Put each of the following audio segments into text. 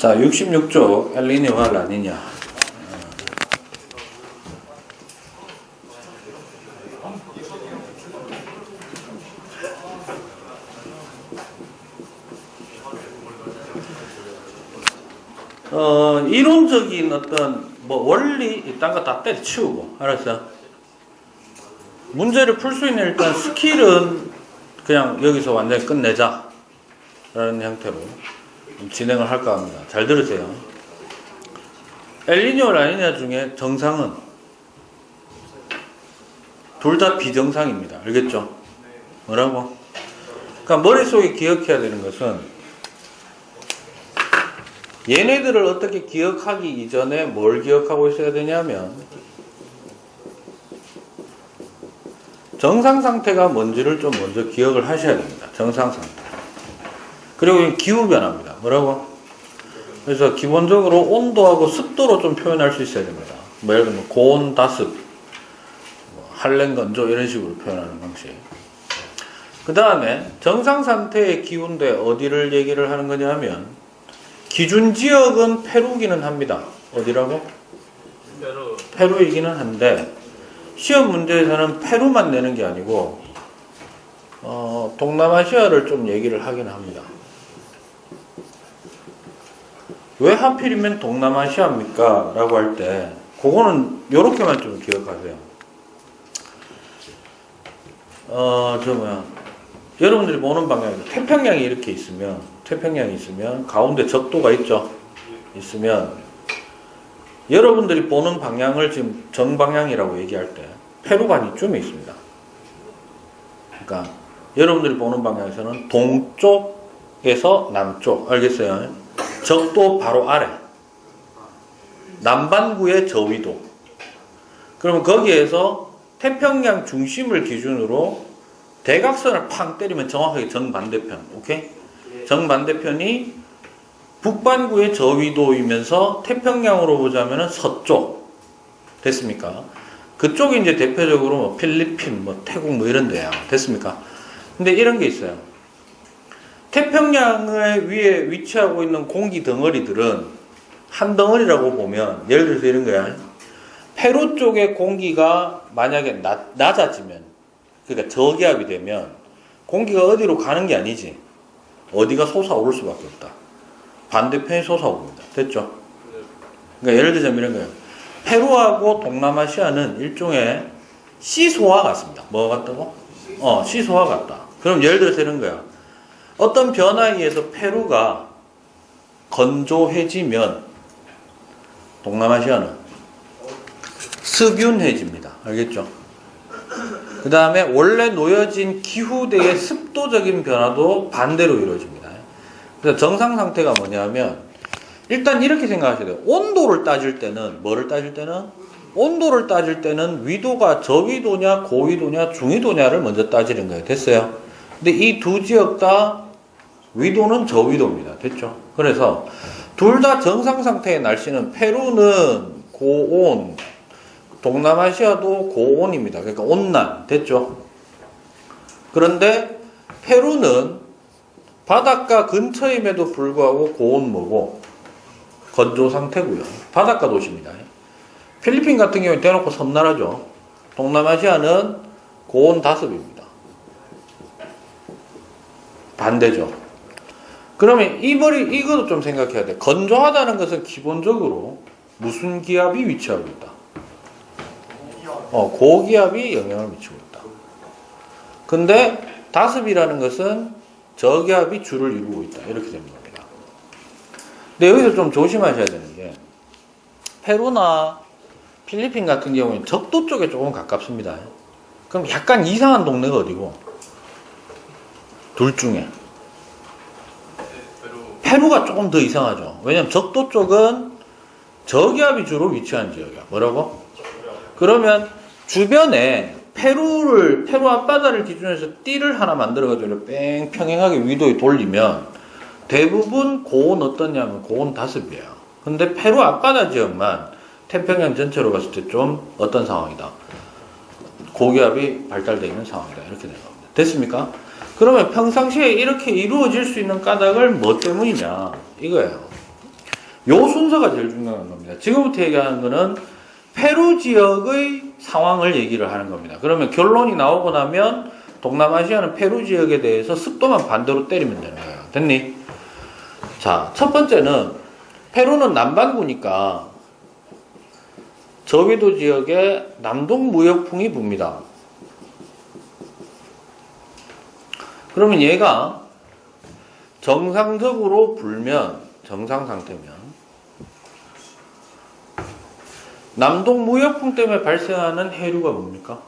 자, 66쪽 엘니뇨와 라니냐. 이론적인 어떤 뭐 원리 이딴 거 다 때려치우고, 알았어? 문제를 풀 수 있는 일단 스킬은 그냥 여기서 완전히 끝내자 라는 형태로 진행을 할까 합니다. 잘 들으세요. 엘니뇨 라니냐 중에 정상은 둘 다 비정상입니다. 알겠죠? 뭐라고? 그러니까 머릿속에 기억해야 되는 것은 얘네들을 어떻게 기억하기 이전에 뭘 기억하고 있어야 되냐면 정상 상태가 뭔지를 좀 먼저 기억을 하셔야 됩니다. 정상 상태. 그리고 기후 변화입니다. 뭐라고? 그래서 기본적으로 온도하고 습도로 좀 표현할 수 있어야 됩니다. 뭐 예를 들면 고온 다습, 한랭 건조 이런 식으로 표현하는 방식. 그 다음에 정상 상태의 기후인데 어디를 얘기를 하는 거냐면 기준 지역은 페루기는 합니다. 어디라고? 페루이기는 한데 시험 문제에서는 페루만 내는 게 아니고 동남아시아를 좀 얘기를 하긴 합니다. 왜 하필이면 동남아시아입니까? 라고 할 때 그거는 요렇게만 좀 기억하세요. 여러분들이 보는 방향이 태평양이 이렇게 있으면 가운데 적도가 있으면 여러분들이 보는 방향을 지금 정방향이라고 얘기할 때 페루가 이쯤에 있습니다. 그러니까 여러분들이 보는 방향에서는 동쪽에서 남쪽, 알겠어요? 적도 바로 아래, 남반구의 저위도. 그러면 거기에서 태평양 중심을 기준으로 대각선을 팡 때리면 정확하게 정반대편, 오케이? 정반대편이 북반구의 저위도이면서 태평양으로 보자면 서쪽. 됐습니까? 그쪽이 이제 대표적으로 뭐 필리핀, 뭐 태국 뭐 이런 데야. 됐습니까? 근데 이런 게 있어요. 태평양의 위에 위치하고 있는 공기 덩어리들은 한 덩어리라고 보면 예를 들어서 이런 거야. 페루 쪽의 공기가 만약에 낮아지면, 그러니까 저기압이 되면 공기가 어디로 가는 게 아니지. 어디가 솟아오를 수밖에 없다. 반대편이 솟아옵니다. 됐죠? 그러니까 예를 들자면 이런 거예요. 페루하고 동남아시아는 일종의 시소와 같습니다. 뭐가 같다고? 시소와 같다. 그럼 예를 들어서 이런 거야. 어떤 변화에 의해서 페루가 건조해지면 동남아시아는 습윤해집니다. 알겠죠? 그 다음에 원래 놓여진 기후대의 습도적인 변화도 반대로 이루어집니다. 그래서 정상 상태가 뭐냐면 일단 이렇게 생각하셔야 돼요. 온도를 따질 때는 온도를 따질 때는 위도가 저위도냐 고위도냐 중위도냐를 먼저 따지는 거예요. 됐어요? 근데 이 두 지역 다 위도는 저위도입니다. 됐죠? 그래서 둘 다 정상 상태의 날씨는 페루는 고온, 동남아시아도 고온입니다. 그러니까 온난. 됐죠? 그런데 페루는 바닷가 근처임에도 불구하고 고온모고 건조 상태고요. 바닷가 도시입니다. 필리핀 같은 경우는 대놓고 섬나라죠. 동남아시아는 고온 다습입니다. 반대죠. 그러면 이것도 좀 생각해야 돼. 건조하다는 것은 기본적으로 무슨 기압이 위치하고 있다? 고기압이 영향을 미치고 있다. 근데 다습이라는 것은 저기압이 주를 이루고 있다. 이렇게 되는 겁니다. 근데 여기서 좀 조심하셔야 되는 게 페루나 필리핀 같은 경우는 적도 쪽에 조금 가깝습니다. 그럼 약간 이상한 동네가 어디고? 둘 중에 페루가 조금 더 이상하죠. 왜냐면 적도 쪽은 저기압이 주로 위치한 지역이야. 뭐라고? 그러면 주변에 페루 앞바다를 기준으로 해서 띠를 하나 만들어가지고 뺑 평행하게 위도에 돌리면 대부분 고온 어떠냐면 고온 다습이에요. 근데 페루 앞바다 지역만 태평양 전체로 봤을 때 좀 어떤 상황이다? 고기압이 발달되어 있는 상황이다. 이렇게 되는 겁니다. 됐습니까? 그러면 평상시에 이렇게 이루어질 수 있는 까닭을 뭐 때문이냐? 이거예요. 요 순서가 제일 중요한 겁니다. 지금부터 얘기하는 거는 페루 지역의 상황을 얘기를 하는 겁니다. 그러면 결론이 나오고 나면 동남아시아는 페루 지역에 대해서 습도만 반대로 때리면 되는 거예요. 됐니? 자, 첫 번째는 페루는 남반구니까 저위도 지역에 남동무역풍이 붑니다. 그러면 얘가 정상적으로 불면, 정상 상태면 남동무역풍 때문에 발생하는 해류가 뭡니까?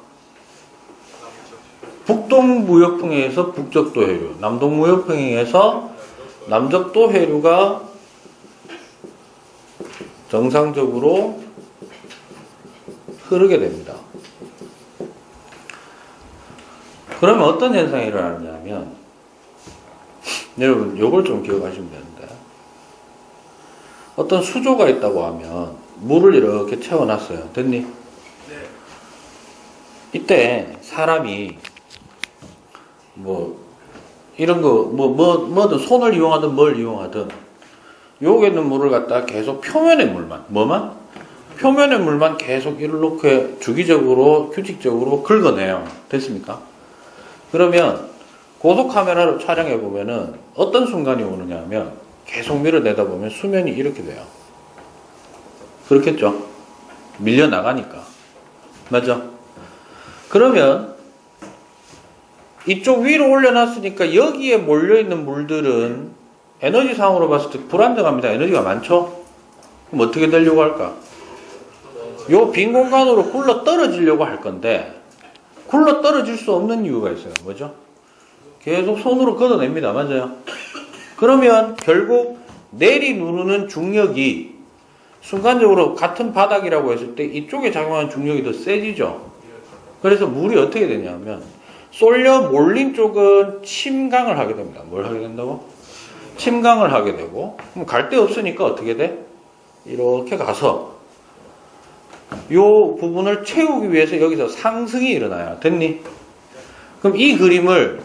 북동무역풍에 의해서 북적도 해류, 남동무역풍에 의해서 남적도 해류가 정상적으로 흐르게 됩니다. 그러면 어떤 현상이 일어나냐면, 여러분 요걸 좀 기억하시면 되는데, 어떤 수조가 있다고 하면 물을 이렇게 채워놨어요. 됐니? 네. 이때 사람이 이런 거 뭐든 손을 이용하든 뭘 이용하든 여기에 있는 물을 갖다 계속 표면의 물만 표면의 물만 계속 이렇게 주기적으로 규칙적으로 긁어내요. 됐습니까? 그러면 고속 카메라로 촬영해 보면은 어떤 순간이 오느냐 하면 계속 밀어내다 보면 수면이 이렇게 돼요. 그렇겠죠? 밀려 나가니까. 맞죠? 그러면 이쪽 위로 올려놨으니까 여기에 몰려있는 물들은 에너지상으로 봤을 때 불안정합니다. 에너지가 많죠? 그럼 어떻게 되려고 할까? 요 빈 공간으로 굴러 떨어지려고 할 건데 굴러 떨어질 수 없는 이유가 있어요. 뭐죠? 계속 손으로 걷어냅니다. 맞아요? 그러면 결국 내리 누르는 중력이 순간적으로 같은 바닥이라고 했을 때 이쪽에 작용하는 중력이 더 세지죠. 그래서 물이 어떻게 되냐면 쏠려 몰린 쪽은 침강을 하게 됩니다. 뭘 하게 된다고? 침강을 하게 되고, 그럼 갈 데 없으니까 어떻게 돼? 이렇게 가서 요 부분을 채우기 위해서 여기서 상승이 일어나요. 됐니? 그럼 이 그림을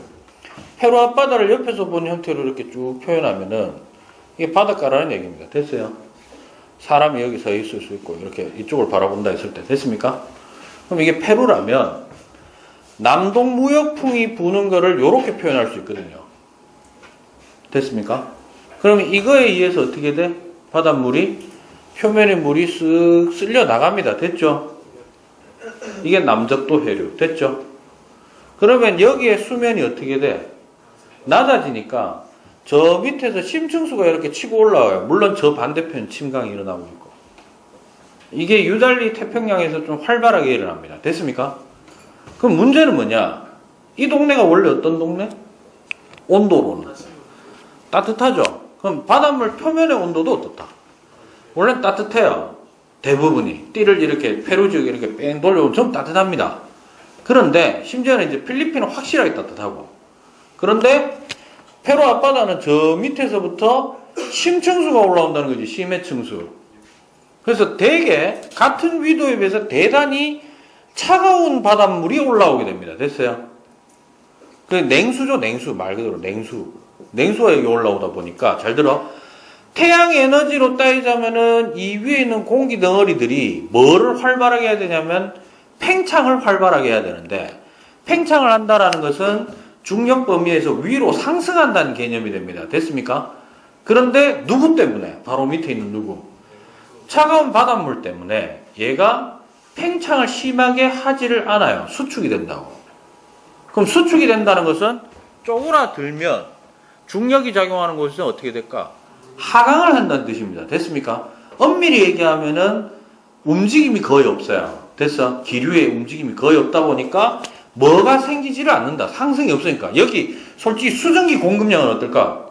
페루 앞바다를 옆에서 본 형태로 이렇게 쭉 표현하면은 이게 바닷가라는 얘기입니다. 됐어요? 사람이 여기 서 있을 수 있고 이렇게 이쪽을 바라본다 했을 때 됐습니까? 그럼 이게 페루라면 남동무역풍이 부는 거를 이렇게 표현할 수 있거든요. 됐습니까? 그러면 이거에 의해서 어떻게 돼? 바닷물이 표면의 물이 쓱 쓸려 나갑니다. 됐죠? 이게 남적도 해류. 됐죠? 그러면 여기에 수면이 어떻게 돼? 낮아지니까 저 밑에서 심층수가 이렇게 치고 올라와요. 물론 저 반대편 침강이 일어나고 있고. 이게 유달리 태평양에서 좀 활발하게 일어납니다. 됐습니까? 그럼 문제는 뭐냐? 이 동네가 원래 어떤 동네? 온도로는 따뜻하죠? 그럼 바닷물 표면의 온도도 어떻다? 원래 따뜻해요. 대부분이. 띠를 이렇게 페루 지역에 이렇게 뺑 돌려오면 좀 따뜻합니다. 그런데 심지어는 이제 필리핀은 확실하게 따뜻하고. 그런데 페루 앞바다는 저 밑에서부터 심층수가 올라온다는 거지. 심해층수. 그래서 대개 같은 위도에 비해서 대단히 차가운 바닷물이 올라오게 됩니다. 됐어요? 그 냉수죠. 냉수. 말 그대로 냉수. 냉수가 여기 올라오다 보니까 잘 들어. 태양 에너지로 따지자면은 이 위에 있는 공기 덩어리들이 뭐를 활발하게 해야 되냐면 팽창을 활발하게 해야 되는데 팽창을 한다라는 것은 중력 범위에서 위로 상승한다는 개념이 됩니다. 됐습니까? 그런데 누구 때문에? 바로 밑에 있는 누구? 차가운 바닷물 때문에 얘가 팽창을 심하게 하지를 않아요. 수축이 된다고. 그럼 수축이 된다는 것은 쪼그라들면 중력이 작용하는 곳에서 어떻게 될까? 하강을 한다는 뜻입니다. 됐습니까? 엄밀히 얘기하면은 움직임이 거의 없어요. 됐어? 기류의 움직임이 거의 없다 보니까 뭐가 생기지를 않는다. 상승이 없으니까. 여기 솔직히 수증기 공급량은 어떨까?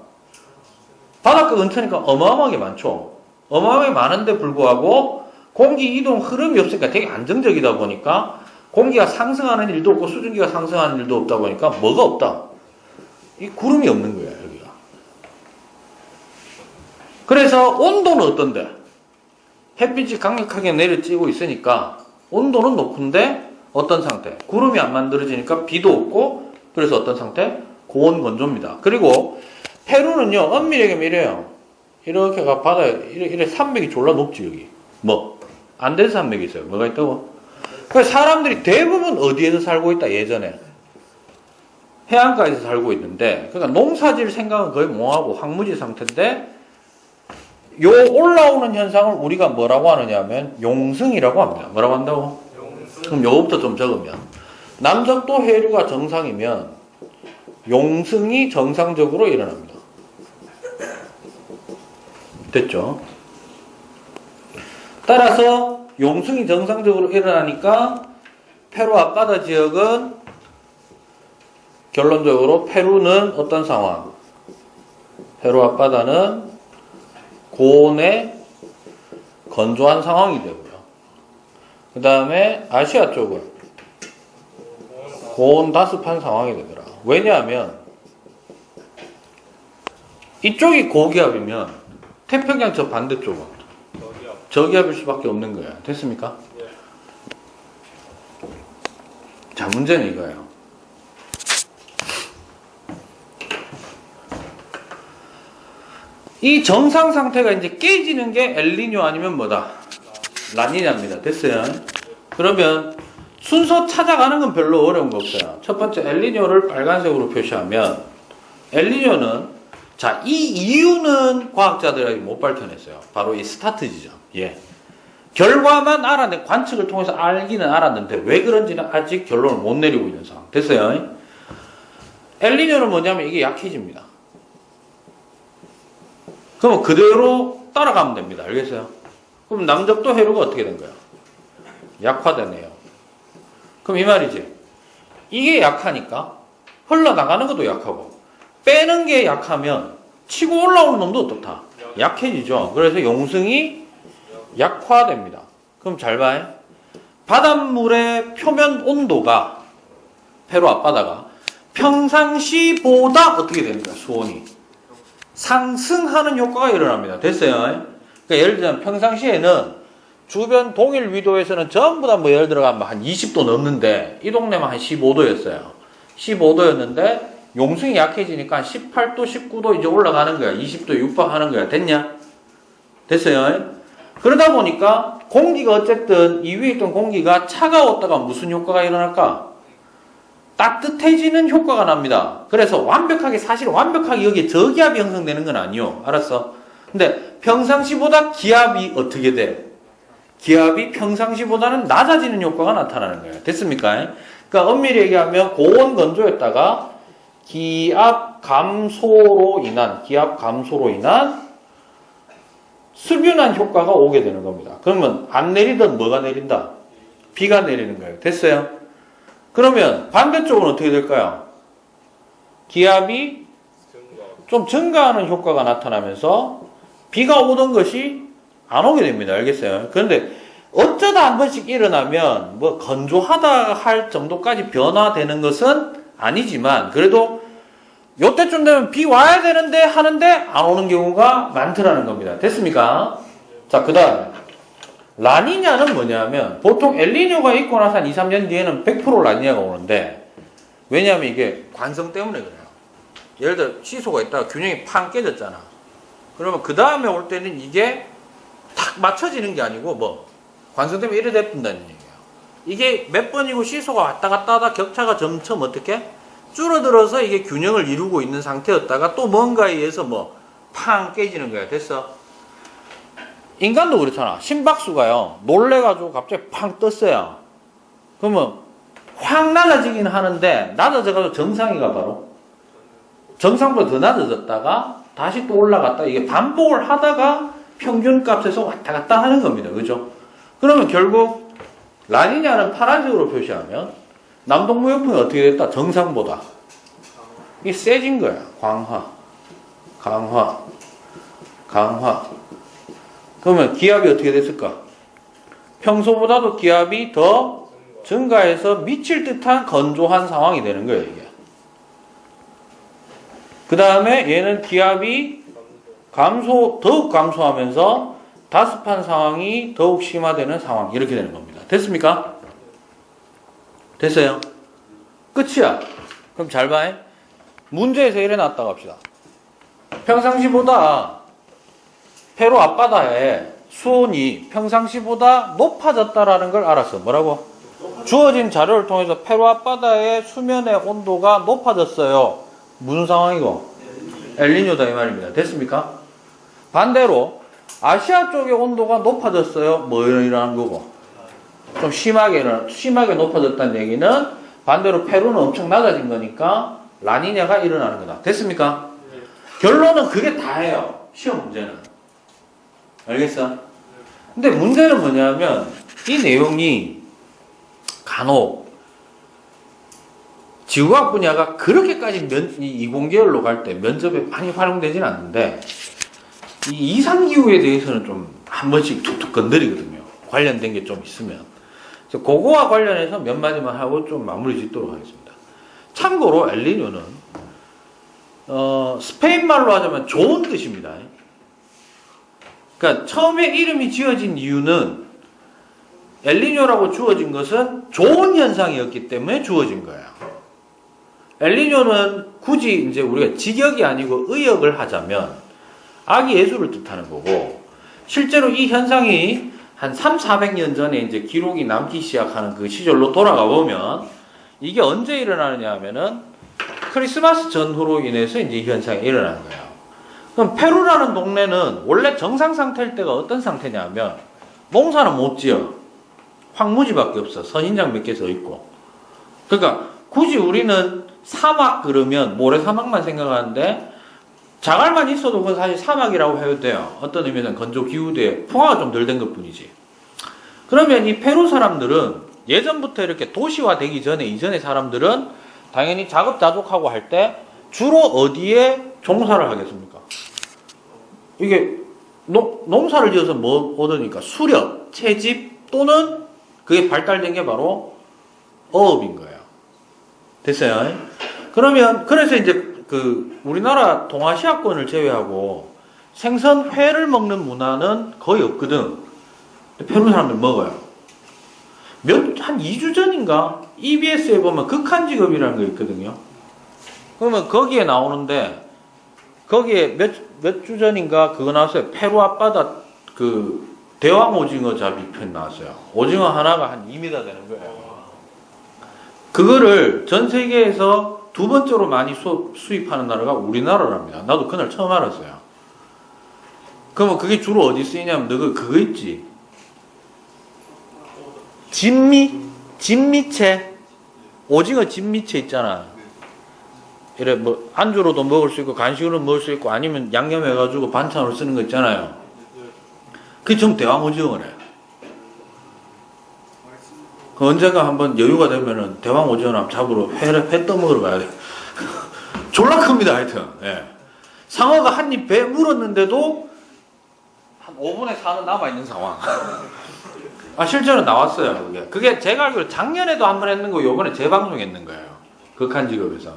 바닷가 근처니까 어마어마하게 많죠. 어마어마하게 많은데 불구하고 공기 이동 흐름이 없으니까 되게 안정적이다 보니까 공기가 상승하는 일도 없고 수증기가 상승하는 일도 없다 보니까 뭐가 없다. 이 구름이 없는 거야, 여기가. 그래서 온도는 어떤데? 햇빛이 강력하게 내려쬐고 있으니까 온도는 높은데 어떤 상태? 구름이 안 만들어지니까 비도 없고 그래서 어떤 상태? 고온 건조입니다. 그리고 페루는요, 엄밀하게 이래요. 이렇게가 바다에 이래 산맥이 졸라 높지 여기. 뭐 안 된 산맥이 있어요. 뭐가 있다고? 그러니까 사람들이 대부분 어디에서 살고 있다 예전에 해안가에서 살고 있는데 그러니까 농사질 생각은 거의 뭐하고 황무지 상태인데 요 올라오는 현상을 우리가 뭐라고 하느냐면 용승이라고 합니다. 뭐라고 한다고? 용승. 그럼 요거부터 좀 적으면 남적도 해류가 정상이면 용승이 정상적으로 일어납니다. 됐죠? 따라서 용승이 정상적으로 일어나니까 페루 앞바다 지역은 결론적으로 페루는 어떤 상황? 페루 앞바다는 고온의 건조한 상황이 되고요. 그 다음에 아시아 쪽은 고온 다습한 상황이 되더라. 왜냐하면 이쪽이 고기압이면 태평양 저 반대쪽은 저기압일 수밖에 없는 거야. 됐습니까? 자, 문제는 이거예요. 이 정상 상태가 이제 깨지는 게 엘니뇨 아니면 뭐다? 라니냐입니다. 됐어요? 그러면 순서 찾아가는 건 별로 어려운 거 없어요. 첫 번째 엘니뇨를 빨간색으로 표시하면 엘니뇨는 자, 이 이유는 과학자들이 못 밝혀냈어요. 바로 이 스타트 지점. 예. 결과만 알아내 관측을 통해서 알기는 알았는데 왜 그런지는 아직 결론을 못 내리고 있는 상황. 됐어요? 엘니뇨는 뭐냐면 이게 약해집니다. 그럼 그대로 따라가면 됩니다. 알겠어요? 그럼 남적도 해류가 어떻게 된 거야? 약화되네요. 그럼 이 말이지. 이게 약하니까 흘러나가는 것도 약하고 빼는 게 약하면 치고 올라오는 놈도 어떻다? 약해지죠. 그래서 용승이 약화됩니다. 그럼 잘 봐요. 바닷물의 표면 온도가 페루 앞바다가 평상시보다 어떻게 되는 거야? 수온이 상승하는 효과가 일어납니다. 됐어요? 그러니까 예를 들면 평상시에는 주변 동일 위도에서는 전부 다 뭐 예를 들어가면 한 20도 넘는데 이 동네만 한 15도였어요. 15도였는데 용승이 약해지니까 18도, 19도 이제 올라가는 거야. 20도 육박하는 거야. 됐냐? 됐어요? 그러다 보니까 공기가 어쨌든 이 위에 있던 공기가 차가웠다가 무슨 효과가 일어날까? 따뜻해지는 효과가 납니다. 그래서 사실 완벽하게 여기에 저기압이 형성되는 건 아니요. 알았어? 근데 평상시보다 기압이 어떻게 돼? 기압이 평상시보다는 낮아지는 효과가 나타나는 거예요. 됐습니까? 그러니까 엄밀히 얘기하면 고온 건조였다가 기압 감소로 인한 수변한 효과가 오게 되는 겁니다. 그러면 안 내리던 뭐가 내린다? 비가 내리는 거예요. 됐어요? 그러면 반대쪽은 어떻게 될까요? 기압이 좀 증가하는 효과가 나타나면서 비가 오던 것이 안 오게 됩니다. 알겠어요? 그런데 어쩌다 한 번씩 일어나면 뭐 건조하다 할 정도까지 변화되는 것은 아니지만 그래도 요때쯤 되면 비 와야 되는데 하는데 안 오는 경우가 많더라는 겁니다. 됐습니까? 자, 그 다음에 라니냐는 뭐냐면 보통 엘니뇨가 있고 나서 한 2, 3년 뒤에는 100% 라니냐가 오는데 왜냐하면 이게 관성 때문에 그래요. 예를 들어 시소가 있다가 균형이 팡 깨졌잖아. 그러면 그 다음에 올 때는 이게 탁 맞춰지는 게 아니고 뭐 관성 때문에 이래 됐다는 얘기예요. 이게 몇 번이고 시소가 왔다 갔다 하다 격차가 점점 어떻게 줄어들어서 이게 균형을 이루고 있는 상태였다가 또 뭔가에 의해서 뭐 팡 깨지는 거야. 됐어? 인간도 그렇잖아. 심박수가요. 놀래가지고 갑자기 팡 떴어요. 그러면 확 낮아지긴 하는데 낮아져가지고 정상이가 바로 정상보다 더 낮아졌다가 다시 또 올라갔다 이게 반복을 하다가 평균값에서 왔다 갔다 하는 겁니다. 그죠? 그러면 결국 라니냐는 파란색으로 표시하면 남동무역풍이 어떻게 됐다? 정상보다 이게 세진 거야. 강화. 그러면 기압이 어떻게 됐을까? 평소보다도 기압이 더 증가해서 미칠 듯한 건조한 상황이 되는 거예요. 이게. 그 다음에 얘는 기압이 더욱 감소하면서 다습한 상황이 더욱 심화되는 상황 이렇게 되는 겁니다. 됐습니까? 됐어요? 끝이야. 그럼 잘 봐. 문제에서 이래 놨다고 합시다. 평상시보다 페루 앞바다에 수온이 평상시보다 높아졌다라는 걸 알았어. 뭐라고? 주어진 자료를 통해서 페루 앞바다의 수면의 온도가 높아졌어요. 무슨 상황이고? 엘니뇨다 이 말입니다. 됐습니까? 반대로 아시아 쪽의 온도가 높아졌어요. 뭐 이러한 거고. 좀 심하게 높아졌다는 얘기는 반대로 페루는 엄청 낮아진 거니까 라니냐가 일어나는 거다. 됐습니까? 결론은 그게 다예요. 시험 문제는. 알겠어? 근데 문제는 뭐냐면 이 내용이 간혹 지구과학 분야가 그렇게까지 이공계열로 갈 때 면접에 많이 활용되지는 않는데 이 이상기후에 대해서는 좀 한 번씩 툭툭 건드리거든요. 관련된 게 좀 있으면. 그래서 그거와 관련해서 몇 마디만 하고 좀 마무리 짓도록 하겠습니다. 참고로 엘니뇨는 스페인 말로 하자면 좋은 뜻입니다. 그러니까 처음에 이름이 지어진 이유는 엘니뇨라고 주어진 것은 좋은 현상이었기 때문에 주어진 거예요. 엘니뇨는 굳이 이제 우리가 직역이 아니고 의역을 하자면 악의 예수를 뜻하는 거고, 실제로 이 현상이 한 300~400년 전에 이제 기록이 남기 시작하는 그 시절로 돌아가 보면 이게 언제 일어나느냐 하면은 크리스마스 전후로 인해서 이제 이 현상이 일어나는 거예요. 그럼 페루라는 동네는 원래 정상 상태일 때가 어떤 상태냐 하면 농사는 못 지어. 황무지밖에 없어. 선인장 몇 개 서 있고. 그러니까 굳이 우리는 사막 그러면 모래사막만 생각하는데 자갈만 있어도 그건 사실 사막이라고 해도 돼요. 어떤 의미에는 건조기후대에 풍화가 좀 덜 된 것 뿐이지. 그러면 이 페루 사람들은 예전부터 이렇게 도시화되기 전에 이전의 사람들은 당연히 자급자족하고 할 때 주로 어디에 종사를 하겠습니까? 이게 농사를 지어서 뭐 얻으니까 수렵, 채집 또는 그게 발달된 게 바로 어업인 거예요. 됐어요? 그러면 그래서 이제 그 우리나라 동아시아권을 제외하고 생선회를 먹는 문화는 거의 없거든. 페루 사람들 먹어요. 한 2주 전인가 EBS에 보면 극한직업이라는 거 있거든요. 그러면 거기에 나오는데 거기에 몇 주 전인가 그거 나왔어요. 페루 앞바다 그 대왕 오징어 잡이 편 나왔어요. 오징어 하나가 한 2m 되는 거예요. 그거를 전 세계에서 두 번째로 많이 수입하는 나라가 우리나라랍니다. 나도 그날 처음 알았어요. 그러면 그게 주로 어디 쓰이냐면 너 그거 있지? 진미채. 오징어 진미채 있잖아. 이래 뭐 안주로도 먹을 수 있고 간식으로 먹을 수 있고 아니면 양념해가지고 반찬으로 쓰는 거 있잖아요. 그게 좀 대왕 오징어래. 그 언젠가 한번 여유가 되면은 대왕 오징어 잡으러 회 떠먹으러 가야 돼. 졸라 큽니다, 하여튼. 예. 상어가 한 입 배 물었는데도 한 5분의 4는 남아있는 상황. 실제로 나왔어요, 그게. 그게 제가 알기로 작년에도 한 번 했는 거, 요번에 재방송했는 거예요. 극한직업에서.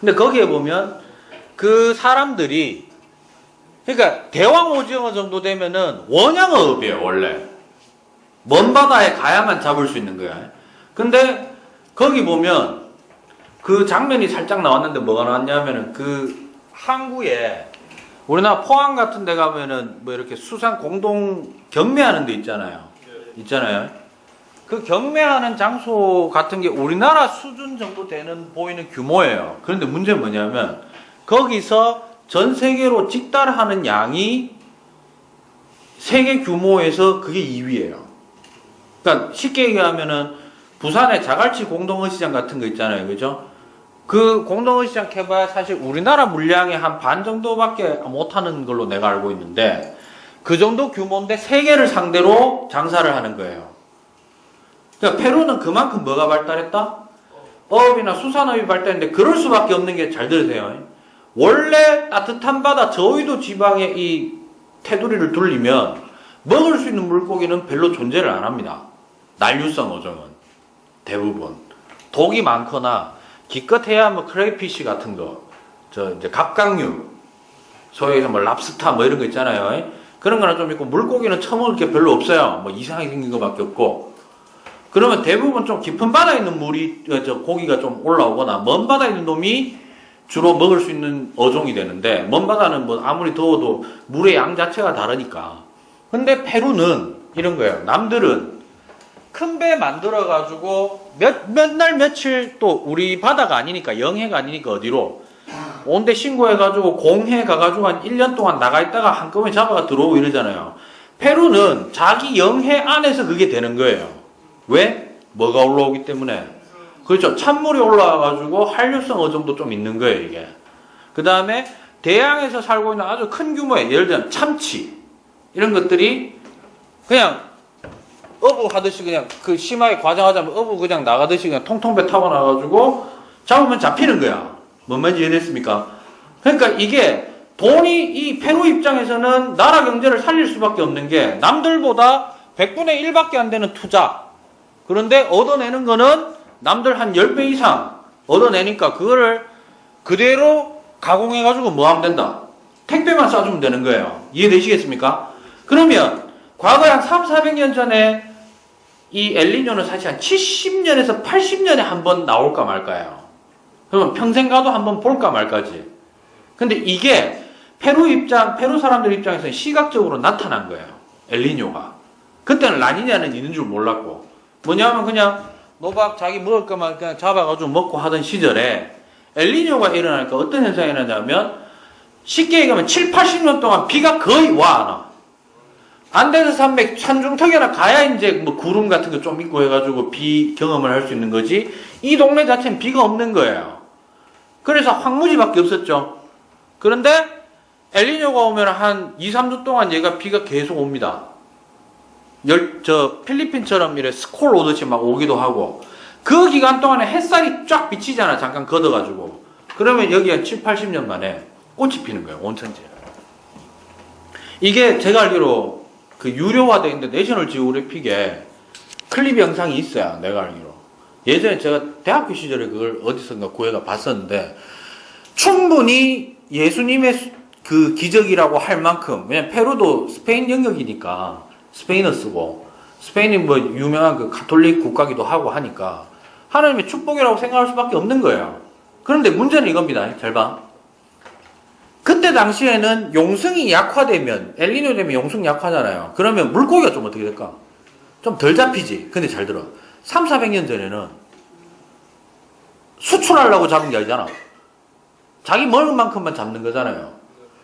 근데 거기에 보면 그 사람들이, 그러니까 대왕 오징어 정도 되면은 원양어업이에요, 원래. 먼 바다에 가야만 잡을 수 있는 거야. 근데 거기 보면 그 장면이 살짝 나왔는데 뭐가 나왔냐면은 그 항구에 우리나라 포항 같은 데 가면은 뭐 이렇게 수산 공동 경매하는 데 있잖아요. 그 경매하는 장소 같은 게 우리나라 수준 정도 되는 보이는 규모예요. 그런데 문제는 뭐냐면 거기서 전 세계로 직달하는 양이 세계 규모에서 그게 2위예요. 그러니까 쉽게 얘기하면은 부산에 자갈치 공동어시장 같은 거 있잖아요, 그죠? 그 공동어시장 캐봐야 사실 우리나라 물량의 한 반 정도밖에 못하는 걸로 내가 알고 있는데 그 정도 규모인데 세계를 상대로 장사를 하는 거예요. 그러니까 페루는 그만큼 뭐가 발달했다? 어업이나 수산업이 발달했는데 그럴 수밖에 없는 게 잘 들으세요. 원래 따뜻한 바다 저위도 지방에 이 테두리를 둘리면 먹을 수 있는 물고기는 별로 존재를 안 합니다. 난류성 어종은 대부분 독이 많거나 기껏해야 뭐 크레이피쉬 같은 거, 이제 갑각류, 소위 뭐 랍스타 뭐 이런 거 있잖아요. 그런 거는 좀 있고 물고기는 처먹을 게 별로 없어요. 뭐 이상하게 생긴 거밖에 없고. 그러면 대부분 좀 깊은 바다에 있는 고기가 좀 올라오거나 먼 바다에 있는 놈이 주로 먹을 수 있는 어종이 되는데, 먼바다는 뭐 아무리 더워도 물의 양 자체가 다르니까. 근데 페루는 이런 거예요. 남들은 큰 배 만들어가지고 몇 날 며칠 또 우리 바다가 아니니까, 영해가 아니니까 어디로 온데 신고해가지고 공해 가가지고 한 1년 동안 나가 있다가 한꺼번에 잡아가 들어오고 이러잖아요. 페루는 자기 영해 안에서 그게 되는 거예요. 왜? 뭐가 올라오기 때문에. 그렇죠. 찬물이 올라와가지고 한류성 어종도 좀 있는 거예요, 이게. 그 다음에 대양에서 살고 있는 아주 큰 규모의, 예를 들면 참치 이런 것들이 그냥 어부 하듯이 그냥 그 심하게 과장하자면 어부 그냥 나가듯이 그냥 통통배 타고 나가지고 잡으면 잡히는 거야. 뭔 말인지 이해됐습니까? 그러니까 이게 돈이, 이 페루 입장에서는 나라 경제를 살릴 수밖에 없는 게 남들보다 100분의 1밖에 안 되는 투자. 그런데 얻어내는 거는 남들 한 10배 이상 얻어내니까 그거를 그대로 가공해가지고 뭐 하면 된다? 택배만 싸주면 되는 거예요. 이해되시겠습니까? 그러면 과거에 한 400년 전에 이 엘니뇨는 사실 한 70년에서 80년에 한 번 나올까 말까요. 그러면 평생 가도 한 번 볼까 말까지. 근데 이게 페루 사람들 입장에서는 시각적으로 나타난 거예요. 엘니뇨가. 그때는 라니냐는 있는 줄 몰랐고. 뭐냐면 그냥 노박 자기 먹을 것만 그냥 잡아가지고 먹고 하던 시절에 엘니뇨가 일어나니까 어떤 현상이 일어나냐면 쉽게 얘기하면 7, 80년 동안 비가 거의 와 안 와. 안데스 산맥 산중턱이나 가야 이제 뭐 구름 같은 거 좀 있고 해가지고 비 경험을 할 수 있는 거지. 이 동네 자체는 비가 없는 거예요. 그래서 황무지밖에 없었죠. 그런데 엘니뇨가 오면 한 2, 3주 동안 얘가 비가 계속 옵니다. 필리핀처럼 이래 스콜 오듯이 막 오기도 하고, 그 기간 동안에 햇살이 쫙 비치잖아. 잠깐 걷어가지고. 그러면 여기 한 7, 80년 만에 꽃이 피는 거예요. 온천지에. 이게 제가 알기로 그 유료화되어 있는데 내셔널 지오그래픽에 클립 영상이 있어요. 내가 알기로. 예전에 제가 대학교 시절에 그걸 어디선가 구해가 봤었는데, 충분히 예수님의 그 기적이라고 할 만큼, 왜냐면 페루도 스페인 영역이니까 스페인어 쓰고, 스페인이 뭐 유명한 그 가톨릭 국가기도 하고 하니까 하나님의 축복이라고 생각할 수밖에 없는 거예요. 그런데 문제는 이겁니다. 잘 봐. 그때 당시에는 용성이 약화되면, 엘니뇨 되면 용성 약화잖아요. 그러면 물고기가 좀 어떻게 될까? 좀 덜 잡히지. 근데 잘 들어. 3, 400년 전에는 수출하려고 잡은 게 아니잖아. 자기 먹을 만큼만 잡는 거잖아요.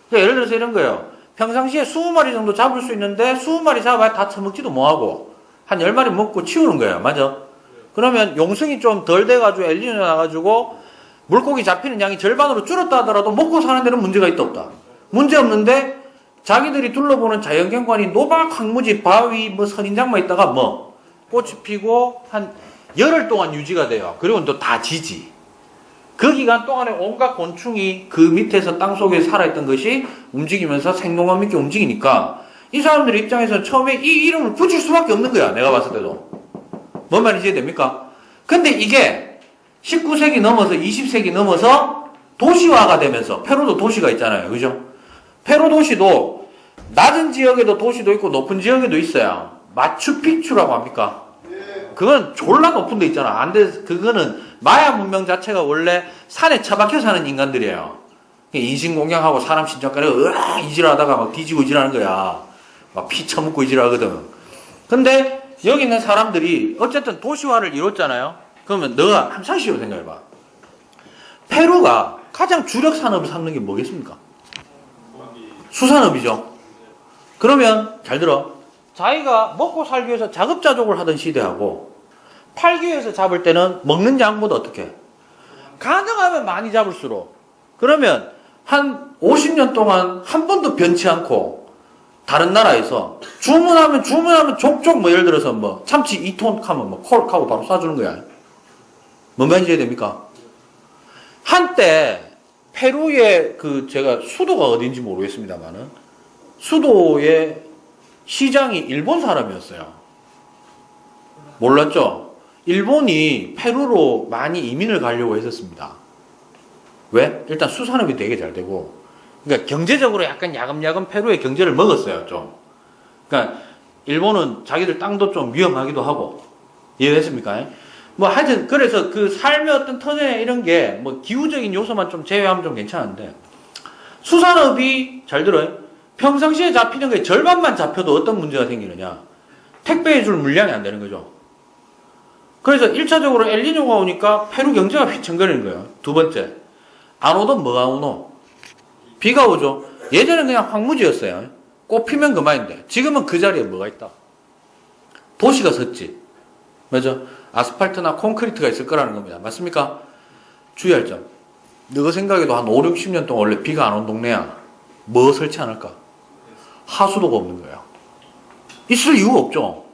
그러니까 예를 들어서 이런 거예요. 평상시에 20마리 정도 잡을 수 있는데 20마리 잡아야 다 처먹지도 뭐하고 한 10마리 먹고 치우는 거예요. 맞아? 그러면 용성이 좀 덜 돼가지고 엘니뇨 나가지고 물고기 잡히는 양이 절반으로 줄었다 하더라도 먹고 사는 데는 문제가 있다 없다. 문제 없는데 자기들이 둘러보는 자연경관이 노박 황무지 바위 뭐 선인장만 있다가 뭐 꽃이 피고 한 열흘 동안 유지가 돼요. 그리고 또 다 지지. 그 기간 동안에 온갖 곤충이 그 밑에서 땅속에 살아있던 것이 움직이면서 생동감 있게 움직이니까 이 사람들 입장에서 처음에 이 이름을 붙일 수밖에 없는 거야. 내가 봤을 때도. 뭔 말인지 이해됩니까? 근데 이게 19세기 넘어서 20세기 넘어서 도시화가 되면서, 페루도 도시가 있잖아요. 그죠? 페루 도시도 낮은 지역에도 도시도 있고 높은 지역에도 있어요. 마추픽추라고 합니까? 그건 졸라 높은 데 있잖아. 안데 그거는 마야 문명 자체가 원래 산에 처박혀 사는 인간들이에요. 인신공양하고 사람 신장가리고 으아 이질하다가 막 뒤지고 이질하는 거야. 막 피 처먹고 이질하거든. 근데 여기 있는 사람들이 어쨌든 도시화를 이뤘잖아요. 그러면 너가 함상식으로 생각해봐. 페루가 가장 주력 산업을 삼는 게 뭐겠습니까? 수산업이죠. 그러면 잘 들어. 자기가 먹고 살기 위해서 자급자족을 하던 시대하고 팔기 위해서 잡을 때는 먹는 양보다 어떻게? 가능하면 많이 잡을수록. 그러면 한 50년 동안 한 번도 변치 않고 다른 나라에서 주문하면 족족 뭐 예를 들어서 뭐 참치 2톤 하면 뭐 콜하고 바로 쏴주는 거야. 뭔 말인지 이해됩니까? 한때 페루의 그 제가 수도가 어딘지 모르겠습니다만은 수도의 시장이 일본 사람이었어요. 몰랐죠? 일본이 페루로 많이 이민을 가려고 했었습니다. 왜? 일단 수산업이 되게 잘 되고, 그러니까 경제적으로 약간 야금야금 페루의 경제를 먹었어요, 좀. 그러니까 일본은 자기들 땅도 좀 위험하기도 하고, 이해됐습니까? 뭐 하여튼 그래서 그 삶의 어떤 터전에 이런 게 뭐 기후적인 요소만 좀 제외하면 좀 괜찮은데 수산업이 잘 들어요. 평상시에 잡히는 게 절반만 잡혀도 어떤 문제가 생기느냐. 택배해줄 물량이 안 되는 거죠. 그래서 1차적으로 엘니뇨가 오니까 페루 경제가 휘청거리는 거예요. 두 번째, 안 오던 뭐가 오노? 비가 오죠. 예전엔 그냥 황무지였어요. 꽃 피면 그만인데 지금은 그 자리에 뭐가 있다? 도시가 섰지. 맞죠? 아스팔트나 콘크리트가 있을 거라는 겁니다. 맞습니까? 주의할 점. 너 생각에도 한 5, 60년 동안 원래 비가 안 온 동네야. 뭐 설치 않을까? 하수도가 없는 거예요. 있을 이유가 없죠.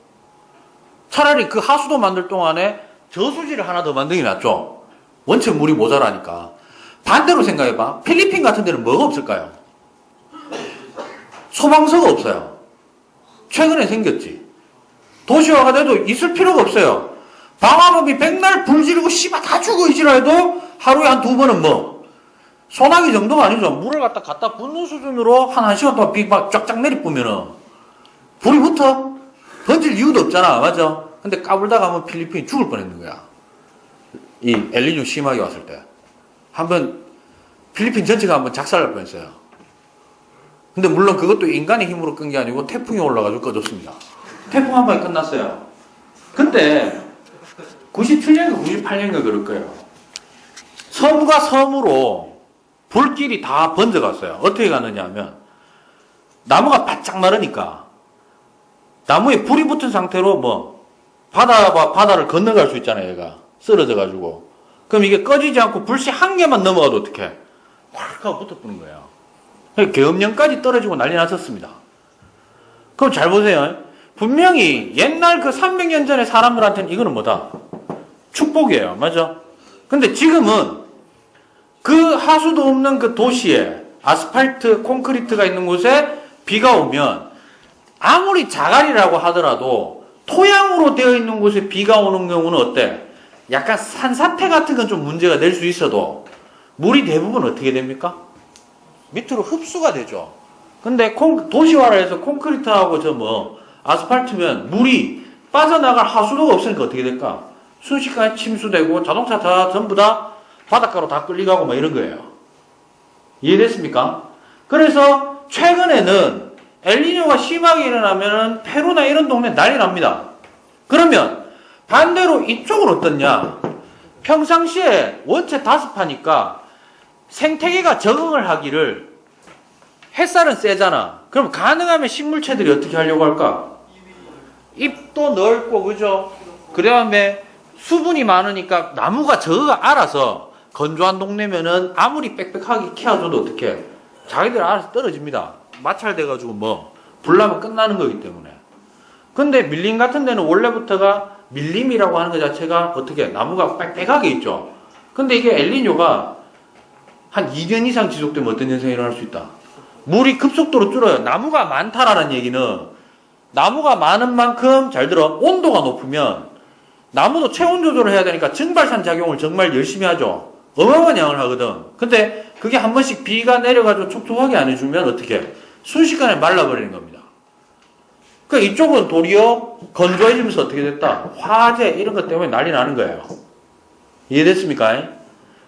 차라리 그 하수도 만들 동안에 저수지를 하나 더 만드는 게 낫죠. 원체 물이 모자라니까. 반대로 생각해봐. 필리핀 같은 데는 뭐가 없을까요? 소방서가 없어요. 최근에 생겼지. 도시화가 돼도 있을 필요가 없어요. 방화범이 백날 불 지르고 씨발 다 죽어 있으라 해도 하루에 한 2번은 뭐 소나기 정도가 아니죠. 물을 갖다 붓는 수준으로 한 1시간 동안 비 막 쫙쫙 내리뿌면은 불이 붙어? 번질 이유도 없잖아. 맞아? 근데 까불다가 하면 필리핀이 죽을 뻔했는 거야. 이 엘니뇨 심하게 왔을 때. 한번 필리핀 전체가 한번 작살날 뻔했어요. 근데 물론 그것도 인간의 힘으로 끈 게 아니고 태풍이 올라가지고 꺼졌습니다. 태풍 한 방에 끝났어요. 근데 97년인가 98년인가 그럴 거예요. 섬과 섬으로 불길이 다 번져갔어요. 어떻게 가느냐 하면 나무가 바짝 마르니까 나무에 불이 붙은 상태로 뭐 바다를 건너갈 수 있잖아요. 얘가 쓰러져가지고. 그럼 이게 꺼지지 않고 불씨 한 개만 넘어가도 어떡해? 확 하고 붙어보는 거예요. 계엄령까지 떨어지고 난리 났었습니다. 그럼 잘 보세요. 분명히 옛날 그 300년 전에 사람들한테는 이거는 뭐다? 축복이에요. 맞아? 근데 지금은 그 하수도 없는 그 도시에 아스팔트, 콘크리트가 있는 곳에 비가 오면 아무리 자갈이라고 하더라도 토양으로 되어 있는 곳에 비가 오는 경우는 어때? 약간 산사태 같은 건 좀 문제가 될 수 있어도 물이 대부분 어떻게 됩니까? 밑으로 흡수가 되죠. 근데 도시화를 해서 콘크리트하고 아스팔트면 물이 빠져나갈 하수도가 없으니까 어떻게 될까? 순식간에 침수되고 자동차 다 전부 다 바닷가로 다 끌려가고 막 이런 거예요. 이해됐습니까? 그래서 최근에는 엘니뇨가 심하게 일어나면 페루나 이런 동네 난리 납니다. 그러면 반대로 이쪽은 어떻냐? 평상시에 원체 다습하니까 생태계가 적응을 하기를 햇살은 세잖아. 그럼 가능하면 식물체들이 어떻게 하려고 할까? 잎도 넓고 그죠? 그 다음에 수분이 많으니까 나무가 저거가 알아서 건조한 동네면은 아무리 빽빽하게 키워줘도 어떻게 자기들 알아서 떨어집니다. 마찰돼가지고 불나면 끝나는 거기 때문에. 근데 밀림 같은 데는 원래부터가 밀림이라고 하는 것 자체가 어떻게 나무가 빽빽하게 있죠. 근데 이게 엘니뇨가 한 2년 이상 지속되면 어떤 현상이 일어날 수 있다. 물이 급속도로 줄어요. 나무가 많다라는 얘기는 나무가 많은 만큼 잘 들어 온도가 높으면 나무도 체온 조절을 해야 되니까 증발산 작용을 정말 열심히 하죠. 어마어마한 양을 하거든. 근데 그게 한 번씩 비가 내려가지고 촉촉하게 안 해주면 어떻게 순식간에 말라버리는 겁니다. 그러니까 이쪽은 도리어 건조해지면서 어떻게 됐다? 화재 이런 것 때문에 난리 나는 거예요. 이해됐습니까?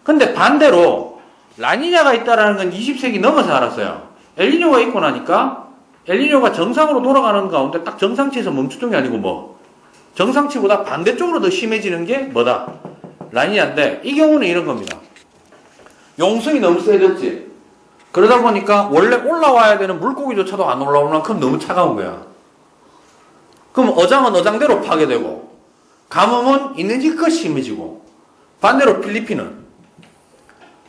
근데 반대로 라니냐가 있다라는 건 20세기 넘어서 알았어요. 엘니뇨가 있고 나니까 엘니뇨가 정상으로 돌아가는 가운데 딱 정상치에서 멈추던 게 아니고 정상치보다 반대쪽으로 더 심해지는 게 뭐다? 라니냐인데 이 경우는 이런 겁니다. 용성이 너무 세졌지. 그러다 보니까 원래 올라와야 되는 물고기조차도 안 올라오는 만큼 너무 차가운 거야. 그럼 어장은 어장대로 파괴되고 가뭄은 있는 지껏 심해지고 반대로 필리핀은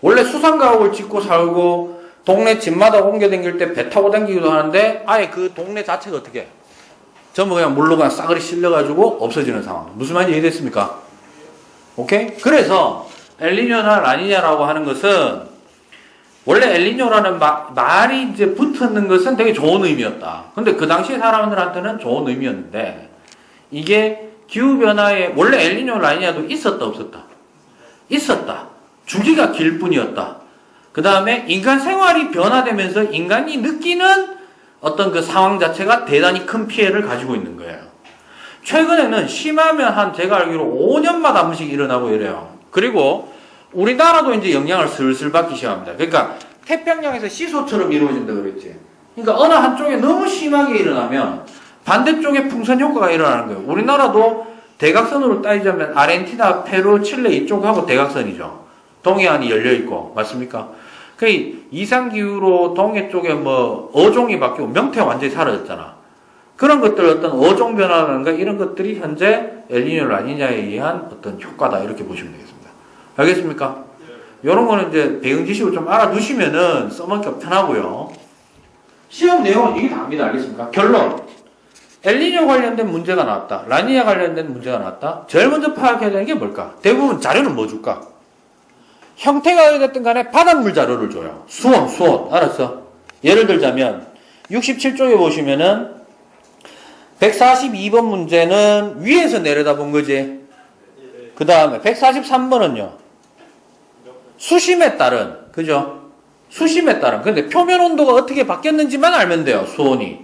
원래 수상가옥을 짓고 살고 동네 집마다 옮겨 다닐 때 배 타고 다니기도 하는데 아예 그 동네 자체가 어떻게 전부 그냥 물로 그냥 싸그리 실려가지고 없어지는 상황. 무슨 말인지 이해됐습니까? 오케이? 그래서 엘니뇨나 라니냐라고 하는 것은 원래 엘니뇨라는 말이 이제 붙었는 것은 되게 좋은 의미였다. 근데 그 당시 사람들한테는 좋은 의미였는데 이게 기후변화에 원래 엘니뇨 라니냐도 있었다 없었다? 있었다. 주기가 길 뿐이었다. 그 다음에 인간 생활이 변화되면서 인간이 느끼는 어떤 그 상황 자체가 대단히 큰 피해를 가지고 있는 거예요. 최근에는 심하면 제가 알기로 5년마다 한 번씩 일어나고 이래요. 그리고 우리나라도 이제 영향을 슬슬 받기 시작합니다. 그러니까 태평양에서 시소처럼 이루어진다 그랬지. 그러니까 어느 한쪽에 너무 심하게 일어나면 반대쪽에 풍선 효과가 일어나는 거예요. 우리나라도 대각선으로 따지자면 아르헨티나, 페루, 칠레 이쪽하고 대각선이죠. 동해안이 열려있고, 맞습니까? 그 이상기후로 동해 쪽에 어종이 바뀌고 명태가 완전히 사라졌잖아. 그런 것들 어떤 어종 변화라든가 이런 것들이 현재 엘니뇨 라니냐에 의한 어떤 효과다 이렇게 보시면 되겠습니다. 알겠습니까? 이런 거는 이제 배경 지식을 좀 알아두시면은 써먹기가 편하고요. 시험 내용은 이게 다입니다. 알겠습니까? 결론. 엘니뇨 관련된 문제가 나왔다. 라니냐 관련된 문제가 나왔다. 제일 먼저 파악해야 되는 게 뭘까? 대부분 자료는 뭐 줄까? 형태가 어쨌든 간에 바닷물 자료를 줘요. 수온. 알았어? 예를 들자면 67쪽에 보시면은 142번 문제는 위에서 내려다본 거지. 그 다음에 143번은요. 수심에 따른, 그죠? 수심에 따른. 근데 표면 온도가 어떻게 바뀌었는지만 알면 돼요. 수온이.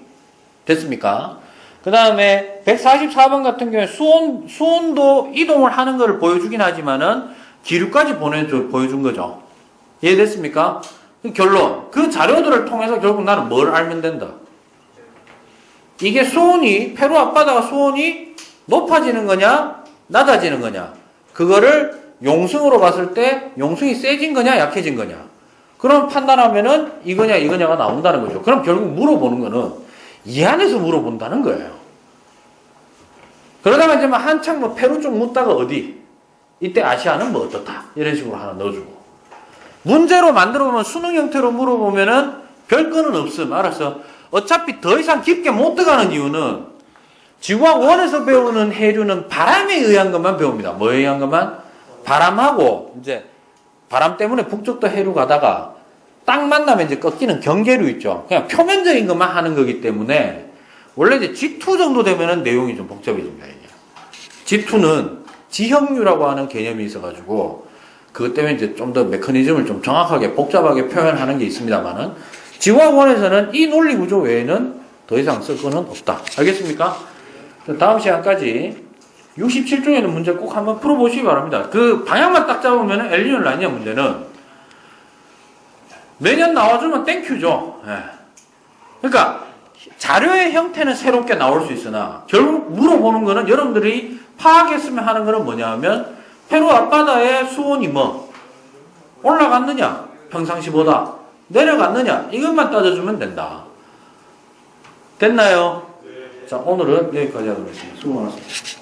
됐습니까? 그 다음에 144번 같은 경우에 수온도 이동을 하는 것을 보여주긴 하지만은 기류까지 보여준 거죠. 이해됐습니까? 결론. 그 자료들을 통해서 결국 나는 뭘 알면 된다. 이게 수온이, 페루 앞바다가 수온이 높아지는 거냐, 낮아지는 거냐. 그거를 용승으로 봤을 때 용승이 세진 거냐, 약해진 거냐. 그럼 판단하면은 이거냐가 나온다는 거죠. 그럼 결국 물어보는 거는 이 안에서 물어본다는 거예요. 그러다가 이제 한창 페루 쪽 묻다가 어디? 이때 아시아는 어떻다. 이런 식으로 하나 넣어주고. 문제로 만들어보면 수능 형태로 물어보면은 별거는 없음. 알았어. 어차피 더 이상 깊게 못 들어가는 이유는 지구학 1에서 배우는 해류는 바람에 의한 것만 배웁니다. 뭐에 의한 것만? 바람하고 이제 바람 때문에 북쪽도 해류 가다가 딱 만나면 이제 꺾이는 경계류 있죠. 그냥 표면적인 것만 하는 거기 때문에 원래 이제 G2 정도 되면은 내용이 좀 복잡해집니다. G2는 지형류라고 하는 개념이 있어가지고 그것 때문에 이제 좀 더 메커니즘을 좀 정확하게 복잡하게 표현하는 게 있습니다만은 지구학원에서는 이 논리 구조 외에는 더 이상 쓸 거는 없다. 알겠습니까? 다음 시간까지 67쪽에는 문제 꼭 한번 풀어보시기 바랍니다. 그 방향만 딱 잡으면 엘니뇨 라니냐 문제는 매년 나와주면 땡큐죠. 예. 그러니까 자료의 형태는 새롭게 나올 수 있으나 결국 물어보는 거는 여러분들이 파악했으면 하는 거는 뭐냐 하면 페루 앞바다의 수온이 올라갔느냐 평상시보다 내려갔느냐 이것만 따져주면 된다. 됐나요? 자, 오늘은 여기까지 하도록 하겠습니다. 수고 많았습니다.